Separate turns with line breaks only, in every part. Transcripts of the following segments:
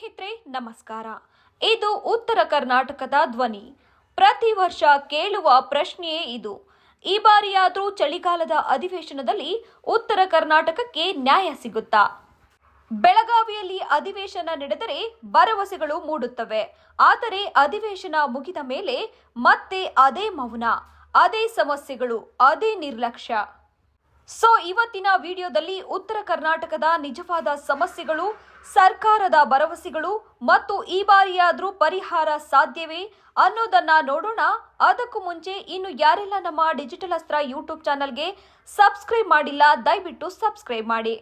ಸ್ನೇಹಿತರೆ ನಮಸ್ಕಾರ. ಇದು ಉತ್ತರ ಕರ್ನಾಟಕದ ಧ್ವನಿ. ಪ್ರತಿ ವರ್ಷ ಕೇಳುವ ಪ್ರಶ್ನೆಯೇ ಇದು. ಈ ಬಾರಿಯಾದರೂ ಚಳಿಗಾಲದ ಅಧಿವೇಶನದಲ್ಲಿ ಉತ್ತರ ಕರ್ನಾಟಕಕ್ಕೆ ನ್ಯಾಯ ಸಿಗುತ್ತಾ? ಬೆಳಗಾವಿಯಲ್ಲಿ ಅಧಿವೇಶನ ನಡೆದರೆ ಭರವಸೆಗಳು ಮೂಡುತ್ತವೆ. ಆದರೆ ಅಧಿವೇಶನ ಮುಗಿದ ಮೇಲೆ ಮತ್ತೆ ಅದೇ ಮೌನ, ಅದೇ ಸಮಸ್ಯೆಗಳು, ಅದೇ ನಿರ್ಲಕ್ಷ್ಯ. ಇವತ್ತಿನ ವಿಡಿಯೋದಲ್ಲಿ ಉತ್ತರ ಕರ್ನಾಟಕದ ನಿಜವಾದ ಸಮಸ್ಯೆಗಳು, ಸರ್ಕಾರದ ಭರವಸೆಗಳು ಮತ್ತು ಈ ಬಾರಿಯಾದ್ರೂ ಪರಿಹಾರ ಸಾಧ್ಯವೇ ಅನ್ನೋದನ್ನ ನೋಡೋಣ. ಅದಕ್ಕೂ ಮುಂಚೆ ಇನ್ನು ಯಾರೆಲ್ಲ ನಮ್ಮ ಡಿಜಿಟಲ್ ಅಸ್ತ್ರ ಯೂಟ್ಯೂಬ್ ಚಾನಲ್ಗೆ ಸಬ್ಸ್ಕ್ರೈಬ್ ಮಾಡಿಲ್ಲ, ದಯವಿಟ್ಟು ಸಬ್ಸ್ಕ್ರೈಬ್ ಮಾಡಿ.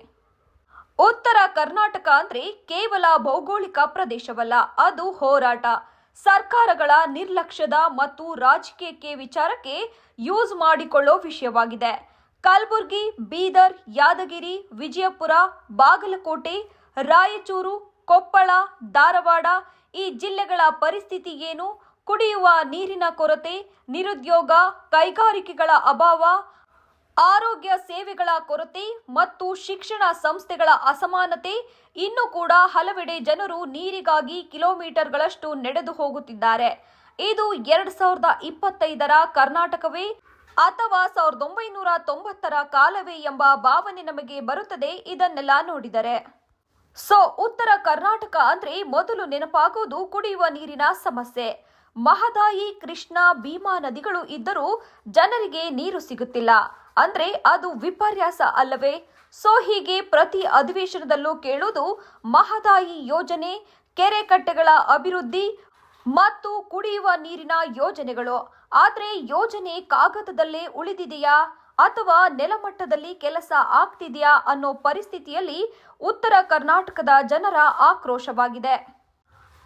ಉತ್ತರ ಕರ್ನಾಟಕ ಅಂದ್ರೆ ಕೇವಲ ಭೌಗೋಳಿಕ ಪ್ರದೇಶವಲ್ಲ, ಅದು ಹೋರಾಟ, ಸರ್ಕಾರಗಳ ನಿರ್ಲಕ್ಷ್ಯದ ಮತ್ತು ರಾಜಕೀಯಕ್ಕೆ ವಿಚಾರಕ್ಕೆ ಯೂಸ್ ಮಾಡಿಕೊಳ್ಳೋ ವಿಷಯವಾಗಿದೆ. ಕಲಬುರಗಿ, ಬೀದರ್, ಯಾದಗಿರಿ, ವಿಜಯಪುರ, ಬಾಗಲಕೋಟೆ, ರಾಯಚೂರು, ಕೊಪ್ಪಳ, ಧಾರವಾಡ ಈ ಜಿಲ್ಲೆಗಳ ಪರಿಸ್ಥಿತಿ ಏನು? ಕುಡಿಯುವ ನೀರಿನ ಕೊರತೆ, ನಿರುದ್ಯೋಗ, ಕೈಗಾರಿಕೆಗಳ ಅಭಾವ, ಆರೋಗ್ಯ ಸೇವೆಗಳ ಕೊರತೆ ಮತ್ತು ಶಿಕ್ಷಣ ಸಂಸ್ಥೆಗಳ ಅಸಮಾನತೆ. ಇನ್ನೂ ಕೂಡ ಹಲವೆಡೆ ಜನರು ನೀರಿಗಾಗಿ ಕಿಲೋಮೀಟರ್ಗಳಷ್ಟು ನಡೆದು ಹೋಗುತ್ತಿದ್ದಾರೆ. ಇದು 2025ರ ಕರ್ನಾಟಕವೇ ಅಥವಾ 1990ರ ಕಾಲವೇ ಎಂಬ ಭಾವನೆ ನಮಗೆ ಬರುತ್ತದೆ ಇದನ್ನೆಲ್ಲ ನೋಡಿದರೆ. ಉತ್ತರ ಕರ್ನಾಟಕ ಅಂದ್ರೆ ಮೊದಲು ನೆನಪಾಗುವುದು ಕುಡಿಯುವ ನೀರಿನ ಸಮಸ್ಯೆ. ಮಹದಾಯಿ, ಕೃಷ್ಣಾ, ಭೀಮಾ ನದಿಗಳು ಇದ್ದರೂ ಜನರಿಗೆ ನೀರು ಸಿಗುತ್ತಿಲ್ಲ ಅಂದ್ರೆ ಅದು ವಿಪರ್ಯಾಸ ಅಲ್ಲವೇ? ಹೀಗೆ ಪ್ರತಿ ಅಧಿವೇಶನದಲ್ಲೂ ಕೇಳುವುದು ಮಹದಾಯಿ ಯೋಜನೆ, ಕೆರೆ ಕಟ್ಟೆಗಳ ಅಭಿವೃದ್ಧಿ ಮತ್ತು ಕುಡಿಯುವ ನೀರಿನ ಯೋಜನೆಗಳು. ಆದ್ರೆ ಯೋಜನೆ ಕಾಗದದಲ್ಲೇ ಉಳಿದಿದೆಯಾ ಅಥವಾ ನೆಲಮಟ್ಟದಲ್ಲಿ ಕೆಲಸ ಆಗ್ತಿದೆಯಾ ಅನ್ನೋ ಪರಿಸ್ಥಿತಿಯಲ್ಲಿ ಉತ್ತರ ಕರ್ನಾಟಕದ ಜನರ ಆಕ್ರೋಶವಾಗಿದೆ.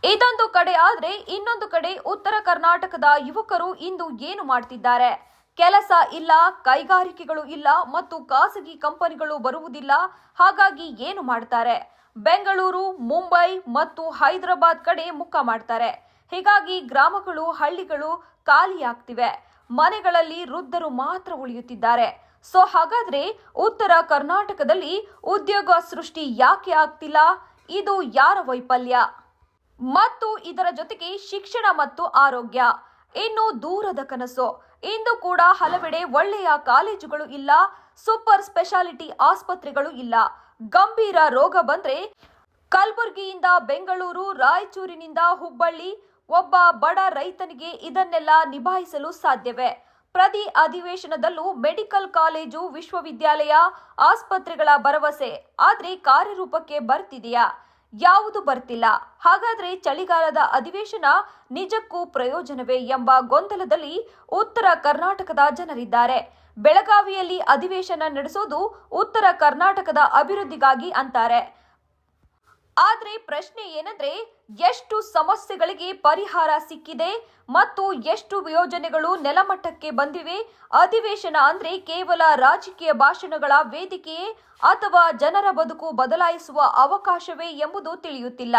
ಇದೊಂದು ಕಡೆ ಆದ್ರೆ ಇನ್ನೊಂದು ಕಡೆ ಉತ್ತರ ಕರ್ನಾಟಕದ ಯುವಕರು ಇಂದು ಏನು ಮಾಡ್ತಿದ್ದಾರೆ? ಕೆಲಸ ಇಲ್ಲ, ಕೈಗಾರಿಕೆಗಳು ಇಲ್ಲ ಮತ್ತು ಖಾಸಗಿ ಕಂಪನಿಗಳು ಬರುವುದಿಲ್ಲ. ಹಾಗಾಗಿ ಏನು ಮಾಡ್ತಾರೆ? ಬೆಂಗಳೂರು, ಮುಂಬೈ ಮತ್ತು ಹೈದರಾಬಾದ್ ಕಡೆ ಮುಖ ಮಾಡ್ತಾರೆ. ಹೀಗಾಗಿ ಗ್ರಾಮಗಳು, ಹಳ್ಳಿಗಳು ಖಾಲಿಯಾಗ್ತಿವೆ. ಮನೆಗಳಲ್ಲಿ ವೃದ್ಧರು ಮಾತ್ರ ಉಳಿಯುತ್ತಿದ್ದಾರೆ. ಹಾಗಾದ್ರೆ ಉತ್ತರ ಕರ್ನಾಟಕದಲ್ಲಿ ಉದ್ಯೋಗ ಸೃಷ್ಟಿ ಯಾಕೆ ಆಗ್ತಿಲ್ಲ? ಇದು ಯಾರ ವೈಫಲ್ಯ? ಮತ್ತು ಇದರ ಜೊತೆಗೆ ಶಿಕ್ಷಣ ಮತ್ತು ಆರೋಗ್ಯ ಇನ್ನು ದೂರದ ಕನಸು. ಇಂದು ಕೂಡ ಹಲವೆಡೆ ಒಳ್ಳೆಯ ಕಾಲೇಜುಗಳು ಇಲ್ಲ, ಸೂಪರ್ ಸ್ಪೆಷಾಲಿಟಿ ಆಸ್ಪತ್ರೆಗಳು ಇಲ್ಲ. ಗಂಭೀರ ರೋಗ ಬಂದ್ರೆ ಕಲಬುರಗಿಯಿಂದ ಬೆಂಗಳೂರು, ರಾಯಚೂರಿನಿಂದ ಹುಬ್ಬಳ್ಳಿ ಒಬ್ಬ ಬಡ ರೈತನಿಗೆ ಇದನ್ನೆಲ್ಲ ನಿಭಾಯಿಸಲು ಸಾಧ್ಯವೇ? ಪ್ರತಿ ಅಧಿವೇಶನದಲ್ಲೂ ಮೆಡಿಕಲ್ ಕಾಲೇಜು, ವಿಶ್ವವಿದ್ಯಾಲಯ, ಆಸ್ಪತ್ರೆಗಳ ಭರವಸೆ. ಆದ್ರೆ ಕಾರ್ಯರೂಪಕ್ಕೆ ಬರ್ತಿದೆಯಾ? ಯಾವುದು ಬರ್ತಿಲ್ಲ. ಹಾಗಾದ್ರೆ ಚಳಿಗಾಲದ ಅಧಿವೇಶನ ನಿಜಕ್ಕೂ ಪ್ರಯೋಜನವೇ ಎಂಬ ಗೊಂದಲದಲ್ಲಿ ಉತ್ತರ ಕರ್ನಾಟಕದ ಜನರಿದ್ದಾರೆ. ಬೆಳಗಾವಿಯಲ್ಲಿ ಅಧಿವೇಶನ ನಡೆಸೋದು ಉತ್ತರ ಕರ್ನಾಟಕದ ಅಭಿವೃದ್ಧಿಗಾಗಿ ಅಂತಾರೆ. ಆದ್ರೆ ಪ್ರಶ್ನೆ ಏನಂದ್ರೆ, ಎಷ್ಟು ಸಮಸ್ಯೆಗಳಿಗೆ ಪರಿಹಾರ ಸಿಕ್ಕಿದೆ ಮತ್ತು ಎಷ್ಟು ಯೋಜನೆಗಳು ನೆಲಮಟ್ಟಕ್ಕೆ ಬಂದಿವೆ? ಅಧಿವೇಶನ ಅಂದ್ರೆ ಕೇವಲ ರಾಜಕೀಯ ಭಾಷಣಗಳ ವೇದಿಕೆಯೇ ಅಥವಾ ಜನರ ಬದುಕು ಬದಲಾಯಿಸುವ ಅವಕಾಶವೇ ಎಂಬುದು ತಿಳಿಯುತ್ತಿಲ್ಲ.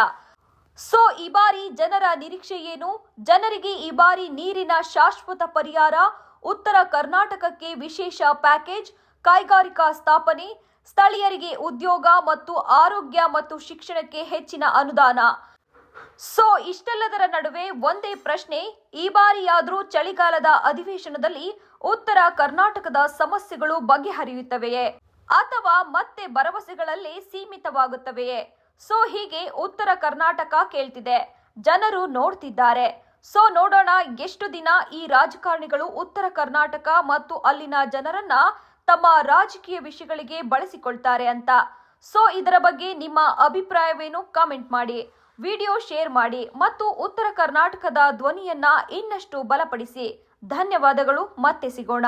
ಈ ಬಾರಿ ಜನರ ನಿರೀಕ್ಷೆ ಏನು? ಜನರಿಗೆ ಈ ಬಾರಿ ನೀರಿನ ಶಾಶ್ವತ ಪರಿಹಾರ, ಉತ್ತರ ಕರ್ನಾಟಕಕ್ಕೆ ವಿಶೇಷ ಪ್ಯಾಕೇಜ್, ಕೈಗಾರಿಕಾ ಸ್ಥಾಪನೆ, ಸ್ಥಳೀಯರಿಗೆ ಉದ್ಯೋಗ ಮತ್ತು ಆರೋಗ್ಯ ಮತ್ತು ಶಿಕ್ಷಣಕ್ಕೆ ಹೆಚ್ಚಿನ ಅನುದಾನ. ಇಷ್ಟೆಲ್ಲದರ ನಡುವೆ ಒಂದೇ ಪ್ರಶ್ನೆ, ಈ ಬಾರಿಯಾದ್ರೂ ಚಳಿಗಾಲದ ಅಧಿವೇಶನದಲ್ಲಿ ಉತ್ತರ ಕರ್ನಾಟಕದ ಸಮಸ್ಯೆಗಳು ಬಗೆಹರಿಯುತ್ತವೆಯೇ ಅಥವಾ ಮತ್ತೆ ಭರವಸೆಗಳಲ್ಲೇ ಸೀಮಿತವಾಗುತ್ತವೆಯೇ? ಹೀಗೆ ಉತ್ತರ ಕರ್ನಾಟಕ ಕೇಳ್ತಿದೆ, ಜನರು ನೋಡ್ತಿದ್ದಾರೆ. ನೋಡೋಣ ಎಷ್ಟು ದಿನ ಈ ರಾಜಕಾರಣಿಗಳು ಉತ್ತರ ಕರ್ನಾಟಕ ಮತ್ತು ಅಲ್ಲಿನ ಜನರನ್ನ ತಮ್ಮ ರಾಜಕೀಯ ವಿಷಯಗಳಿಗೆ ಬಳಸಿಕೊಳ್ತಾರೆ ಅಂತ. ಇದರ ಬಗ್ಗೆ ನಿಮ್ಮ ಅಭಿಪ್ರಾಯವೇನು? ಕಾಮೆಂಟ್ ಮಾಡಿ, ವಿಡಿಯೋ ಶೇರ್ ಮಾಡಿ ಮತ್ತು ಉತ್ತರ ಕರ್ನಾಟಕದ ಧ್ವನಿಯನ್ನ ಇನ್ನಷ್ಟು ಬಲಪಡಿಸಿ. ಧನ್ಯವಾದಗಳು. ಮತ್ತೆ ಸಿಗೋಣ.